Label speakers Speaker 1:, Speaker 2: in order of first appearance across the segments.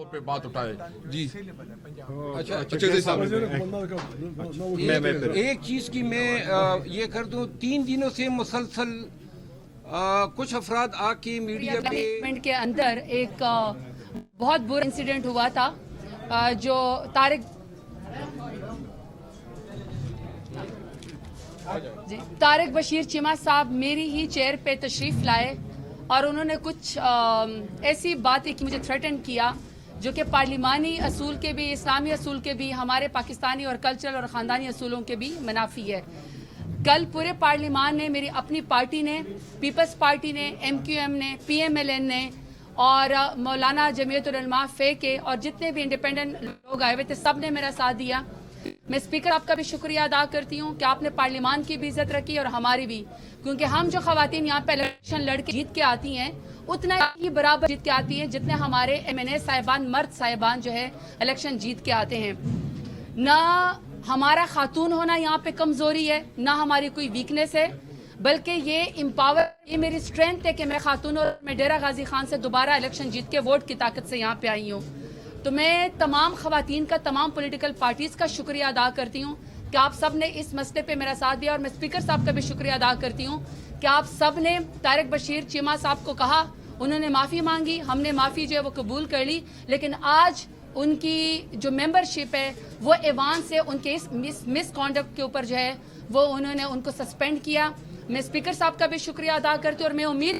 Speaker 1: तौर पे बात उठाए। जी
Speaker 2: अच्छा
Speaker 3: एक चीज की मैं ये कर दूं, 3 दिनों से मुसलसल कुछ अफराद आके मीडिया पे
Speaker 4: के अंदर एक बहुत बुरा इंसिडेंट हुआ था, जो तारिक बशीर चीमा साहब मेरी ही चेयर पे तशरीफ लाए और उन्होंने कुछ ऐसी बातें की, मुझे थ्रेटन किया जो कि पार्लिमानी असूल के भी, इस्लामी असूल के भी, हमारे पाकिस्तानी और कल्चरल और ख़ानदानी असूलों के भी मुनाफी है। कल पूरे पार्लिमान ने, मेरी अपनी पार्टी ने, पीपल्स पार्टी ने, MQM ने, PMLN ने और मौलाना जमीयतुल उलमा फे के और जितने भी इंडिपेंडेंट लोग आए हुए थे, सब ने मेरा साथ दिया। मैं स्पीकर आपका भी शुक्रिया अदा करती हूँ कि आपने पार्लिमान की भी इज्जत रखी और हमारी भी, क्योंकि हम जो खवातीन यहाँ पे इलेक्शन लड़के जीत के आती हैं उतना ही बराबर जीत के आती हैं जितने हमारे MNA साहिबान, मर्द साहिबान जो है इलेक्शन जीत के आते हैं। ना हमारा खातून होना यहाँ पे कमज़ोरी है, ना हमारी कोई वीकनेस है, बल्कि ये मेरी स्ट्रेंथ है कि मैं खातून और मैं डेरा गाजी खान से दोबारा इलेक्शन जीत के वोट की ताकत से यहाँ पे आई हूँ। तो मैं तमाम खवातीन का, तमाम पॉलिटिकल पार्टीज़ का शुक्रिया अदा करती हूँ कि आप सब ने इस मसले पे मेरा साथ दिया, और मैं स्पीकर साहब का भी शुक्रिया अदा करती हूँ कि आप सब ने तारिक बशीर चीमा साहब को कहा, उन्होंने माफ़ी मांगी, हमने माफ़ी जो है वो कबूल कर ली, लेकिन आज उनकी जो मेंबरशिप है वो ऐवान से उनके इस मिसकॉन्डक्ट के ऊपर जो है वो उन्होंने उनको सस्पेंड किया। मैं स्पीकर साहब का भी शुक्रिया अदा करती हूँ और मैं उम्मीद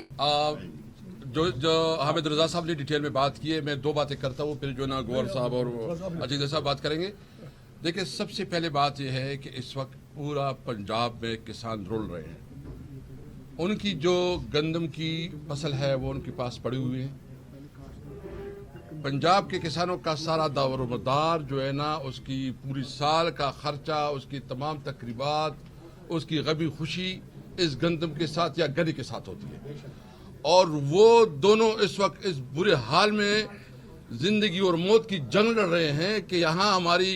Speaker 1: जो हामिद रजा साहब ने डिटेल में बात की है, मैं 2 बातें करता हूँ, फिर जो ना गौर साहब और अजीज साहब बात करेंगे। देखिए, सबसे पहले बात यह है कि इस वक्त पूरा पंजाब में किसान रुल रहे हैं, उनकी जो गंदम की फसल है वो उनके पास पड़ी हुई है। पंजाब के किसानों का सारा दारोमदार जो है ना, उसकी पूरी साल का खर्चा, उसकी तमाम तकरीबात, उसकी गमी खुशी इस गंदम के साथ या गन्ने के साथ होती है, और वो दोनों इस वक्त इस बुरे हाल में जिंदगी और मौत की जंग लड़ रहे हैं कि यहाँ हमारी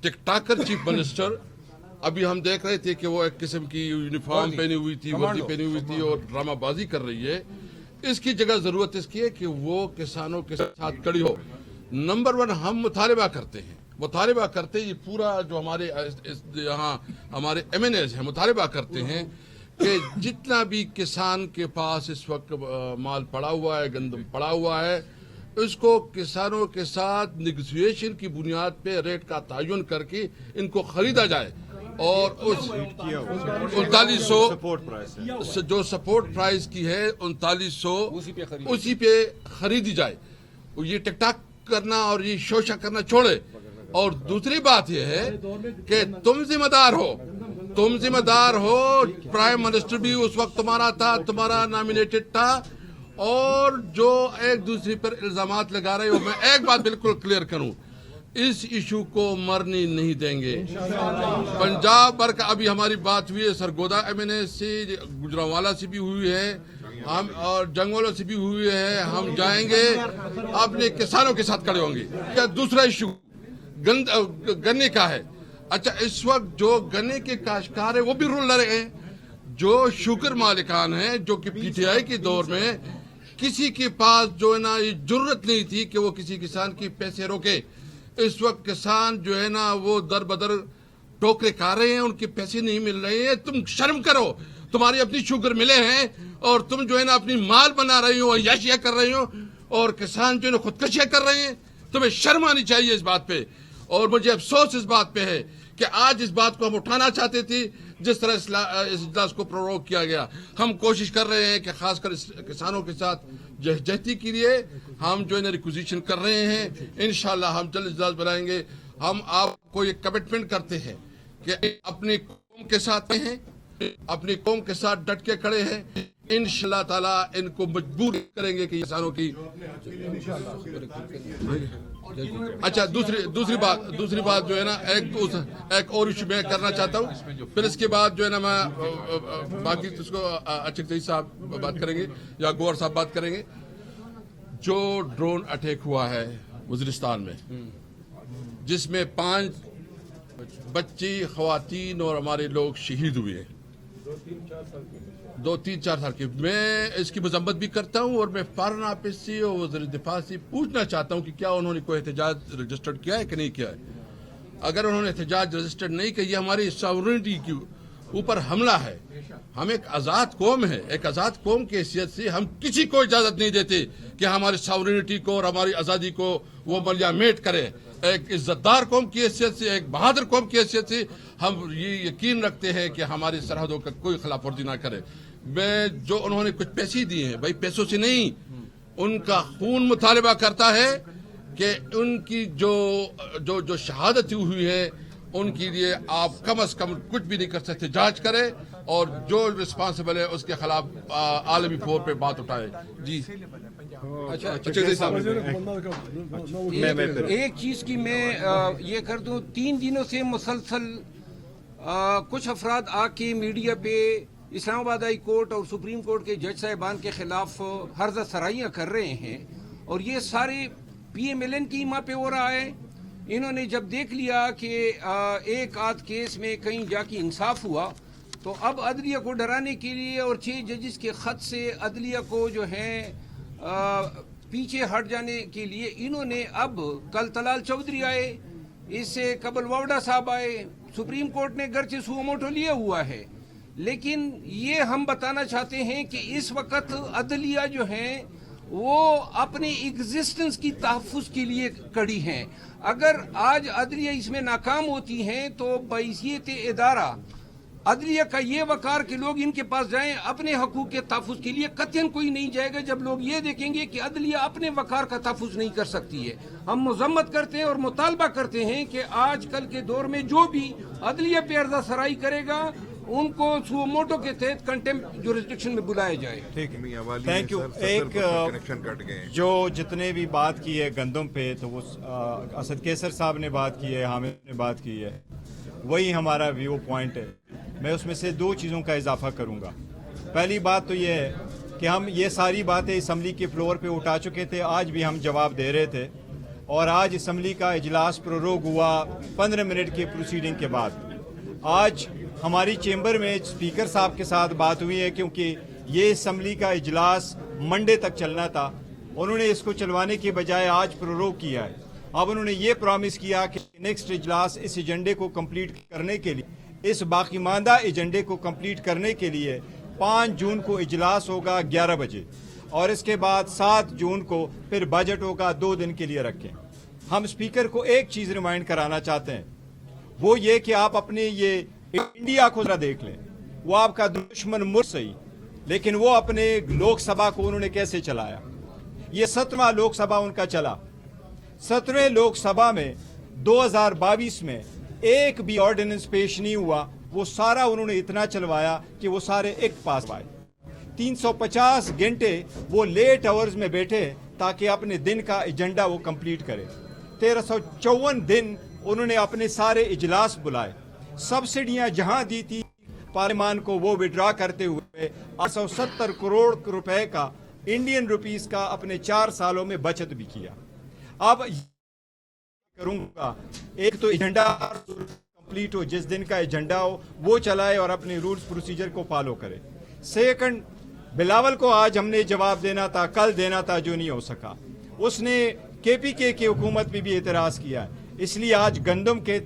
Speaker 1: टिकटाकर चीफ मिनिस्टर, अभी हम देख रहे थे कि वो एक किस्म की यूनिफॉर्म पहनी हुई थी, वर्दी पहनी हुई थी और ड्रामाबाजी कर रही है। इसकी जगह जरूरत इसकी है कि वो किसानों के साथ खड़ी हो। नंबर 1 हम मुतालबा करते हैं, ये पूरा जो हमारे यहाँ हमारे MNAs हैं मुतालबा करते हैं कि जितना भी किसान के पास इस वक्त माल पड़ा हुआ है, गंदम पड़ा हुआ है, इसको किसानों के साथ निगोशिएशन की बुनियाद पे रेट का तयन करके इनको खरीदा जाए, और उस 3900 जो सपोर्ट प्राइस की है 3900 उसी पे खरीदी जाए। ये टिकटाक करना और ये शोषा करना छोड़े। और दूसरी बात यह है कि तुम जिम्मेदार हो, प्राइम मिनिस्टर भी उस वक्त तुम्हारा था, तुम्हारा नॉमिनेटेड था, और जो एक दूसरे पर इल्जामात लगा रहे हो, मैं एक बात बिल्कुल क्लियर करूं, इस इशू को मरने नहीं देंगे। पंजाब भर का अभी हमारी बात हुई है सरगोदा MNA से, गुजरांवाला से भी हुई है, हम और जंगवाला से भी हुई है। हम जाएंगे, अपने किसानों के साथ खड़े होंगे। क्या दूसरा इशू गन्ने का है। अच्छा, इस वक्त जो गन्ने के काश्तकार है वो भी रुल रहे हैं। जो शुगर मालिकान हैं, जो कि PTI के दौर में किसी के पास जो है ना ये जरूरत नहीं थी कि वो किसी किसान की पैसे रोके, इस वक्त किसान जो है ना वो दर बदर टोकरे खा रहे हैं, उनके पैसे नहीं मिल रहे हैं। तुम शर्म करो, तुम्हारी अपनी शुगर मिले हैं और तुम जो है ना अपनी माल बना रही हो, याशिया कर रही हो, और किसान जो है ना खुदकशियां कर रहे हैं। तुम्हें शर्म आनी चाहिए इस बात पे। और मुझे अफसोस इस बात पे है कि आज इस बात को हम उठाना चाहते थे, जिस तरह इस इजलास को प्रोरोग किया गया। हम कोशिश कर रहे हैं कि खासकर किसानों के साथ जहजहती के लिए हम जो है रिक्विजिशन कर रहे हैं। इंशाल्लाह हम जल्द इजलास बनाएंगे। हम आपको ये कमिटमेंट करते हैं कि अपनी कौम के साथ हैं, अपनी कौम के साथ डट के खड़े हैं। इंशाल्लाह ताला इनको मजबूर करेंगे कि किसानों की। अच्छा, दूसरी बात जो है ना, एक और इशू मैं करना चाहता हूँ, फिर इसके बाद जो है ना मैं बाकी उसको अचक साहब बात करेंगे या गौर साहब बात करेंगे। जो ड्रोन अटैक हुआ है वज़ीरिस्तान में, जिसमें 5 बच्ची, ख़वातीन और हमारे लोग शहीद हुए हैं, 2-3-4 साल की। मैं इसकी मजम्मत भी करता हूँ और मैं फॉरेन ऑफिस से और वज़ीर दिफा से पूछना चाहता हूँ कि क्या उन्होंने कोई एहतजाज रजिस्टर्ड किया है कि नहीं किया है। अगर उन्होंने एहतजाज रजिस्टर्ड नहीं किया, ये हमारी सॉवरेनिटी के ऊपर हमला है। हम एक आज़ाद कौम है, एक आज़ाद कौम की हैसियत से हम किसी को इजाज़त नहीं देते कि हमारी सॉवरेनिटी को और हमारी आज़ादी को वो मलियामेट करे। एक इज्जतदार कौम की हैसियत से, एक बहादुर कौम की हैसियत से हम ये यकीन रखते हैं कि हमारी सरहदों का कोई खिलाफ वर्जी ना करे। मैं जो उन्होंने कुछ पैसे दिए हैं, भाई पैसों से नहीं, उनका खून मुतालबा करता है कि उनकी जो शहादत हुई है उनके लिए आप कम से कम कुछ भी नहीं कर सकते, जांच करें और जो रिस्पांसिबल है उसके खिलाफ आलमी फोर पे बात उठाए। जी
Speaker 3: एक चीज की मैं ये कर दूं, 3 दिनों से मुसलसल कुछ अफराद आके मीडिया पे इस्लामाबाद हाई कोर्ट और सुप्रीम कोर्ट के जज साहिबान के खिलाफ हर्जा सराइयाँ कर रहे हैं और ये सारे PMLN की माँ पे हो रहा है। इन्होंने जब देख लिया कि एक आध केस में कहीं जाके इंसाफ हुआ तो अब अदलिया को डराने के लिए और 6 जजेस के खत से अदलिया को जो है पीछे हट जाने के लिए इन्होंने अब कल तलाल चौधरी आए, इससे कबल वावडा साहब आए। सुप्रीम कोर्ट ने गर्चे सुमोटो लिया हुआ है, लेकिन ये हम बताना चाहते हैं कि इस वक्त अदलिया जो है वो अपने एग्जिस्टेंस की तहफ़्फ़ुज़ के लिए कड़ी हैं। अगर आज अदलिया इसमें नाकाम होती हैं तो बहैसियत इदारा अदलिया का ये वकार कि लोग इनके पास जाएं अपने हकूक़ के तहफ़्फ़ुज़ के लिए, कतई कोई नहीं जाएगा जब लोग ये देखेंगे कि अदलिया अपने वकार का तहफ़्फ़ुज़ नहीं कर सकती है। हम मज़म्मत करते हैं और मुतालबा करते हैं कि आज कल के दौर में जो भी अदलिया पे अर्ज़ा सराई करेगा उनको सुमोटो के तहत कंटेम्प्ट जुरिस्डिक्शन में बुलाया जाए।
Speaker 2: ठीक है,
Speaker 5: थैंक यू। एक
Speaker 2: कनेक्शन कट गए
Speaker 5: जो जितने भी बात की है गंदम पे, तो वो असद कैसर साहब ने बात की है, हामिद ने बात की है, वही हमारा व्यू पॉइंट है। मैं उसमें से 2 चीज़ों का इजाफा करूंगा। पहली बात तो ये है कि हम ये सारी बातें असम्बली के फ्लोर पे उठा चुके थे, आज भी हम जवाब दे रहे थे और आज असम्बली का इजलास प्रोरोग हुआ 15 मिनट के प्रोसीडिंग के बाद। आज हमारी चेंबर में स्पीकर साहब के साथ बात हुई है क्योंकि ये असम्बली का इजलास मंडे तक चलना था, उन्होंने इसको चलवाने के बजाय आज प्रोरोग किया है। अब उन्होंने ये प्रॉमिस किया कि नेक्स्ट इजलास इस एजेंडे को कंप्लीट करने के लिए, इस बाकी मांदा एजेंडे को कंप्लीट करने के लिए 5 जून को इजलास होगा 11 बजे और इसके बाद 7 जून को फिर बजट होगा, 2 दिन के लिए रखें। हम स्पीकर को एक चीज़ रिमाइंड कराना चाहते हैं, वो ये कि आप अपने ये इंडिया को जरा देख लें। वो आपका दुश्मन मुल्क सही, लेकिन वो अपने लोकसभा को उन्होंने कैसे चलाया। ये 17वां लोकसभा उनका चला। 17वें लोकसभा में 2022 में एक भी ऑर्डिनेंस पेश नहीं हुआ, वो सारा उन्होंने इतना चलवाया कि वो सारे एक्ट पास पाए। 350 घंटे वो लेट आवर्स में बैठे ताकि अपने दिन का एजेंडा वो कंप्लीट करे। 1354 दिन उन्होंने अपने सारे इजलास बुलाए। सब्सिडियां जहां दी थी पार्लियामान को वो विड्रॉ करते हुए 870 करोड़ रुपए का इंडियन रुपीस का अपने 4 सालों में बचत भी किया। अब करूंगा, एक तो एजेंडा कंप्लीट हो, जिस दिन का एजेंडा हो वो चलाए और अपने रूल्स प्रोसीजर को फॉलो करे। सेकंड, बिलावल को आज हमने जवाब देना था, कल देना था, जो नहीं हो सका। उसने KPK की हुकूमत पे भी एतराज़ किया, इसलिए आज गंदम के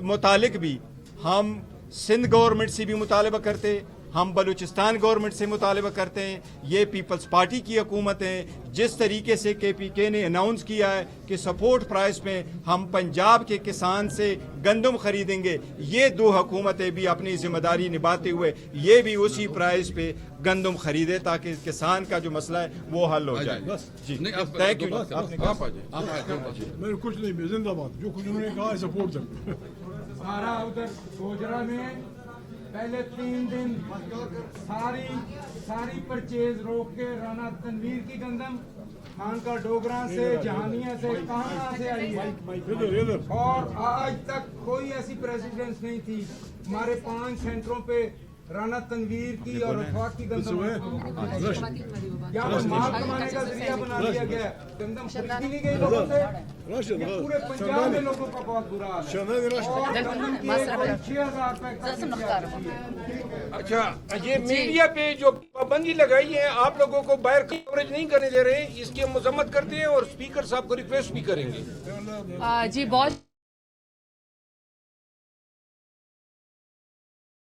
Speaker 5: मुतालिक भी हम सिंध गवर्नमेंट से भी मुतालबा करते, हम बलूचिस्तान गवर्नमेंट से मुतालबा करते हैं। ये पीपल्स पार्टी की हुकूमत है। जिस तरीके से KPK ने अनाउंस किया है कि सपोर्ट प्राइस में हम पंजाब के किसान से गंदम खरीदेंगे, ये 2 हुकूमतें भी अपनी जिम्मेदारी निभाते हुए ये भी उसी प्राइस पे गंदम खरीदे ताकि किसान का जो मसला है वो हल हो जाए। जी, थैंक यू।
Speaker 6: मैं कुछ नहीं, जिंदाबाद, जो कुछ उन्होंने कहा सपोर्ट करते।
Speaker 7: सारा उधर गोजरा में पहले 3 दिन सारी परचेज रोक के राना तनवीर की गंदम खान का डोगरा से, जहानिया से, कहाँ से आई है और आज तक कोई ऐसी प्रेसिडेंस नहीं थी। हमारे 5 सेंटरों पे राना तनवीर की और वफाक की गंदम
Speaker 6: रश
Speaker 7: यहाँ पर माल कमाने का जरिया बना दिया गया है। गंदम खरीदी नहीं गई लोगों से।
Speaker 6: रश
Speaker 7: पूरे पंजाब में लोगों का बहुत बुरा हाल है।
Speaker 6: شنان رش
Speaker 7: और गंदम की 6,000 रुपए
Speaker 3: अच्छा, ये मीडिया पे जो पाबंदी लगाई है, आप लोगों को बाहर कवरेज नहीं करने दे रहे, इसकी हम मजम्मत करते हैं और स्पीकर साहब को रिक्वेस्ट भी करेंगे।
Speaker 4: जी बहुत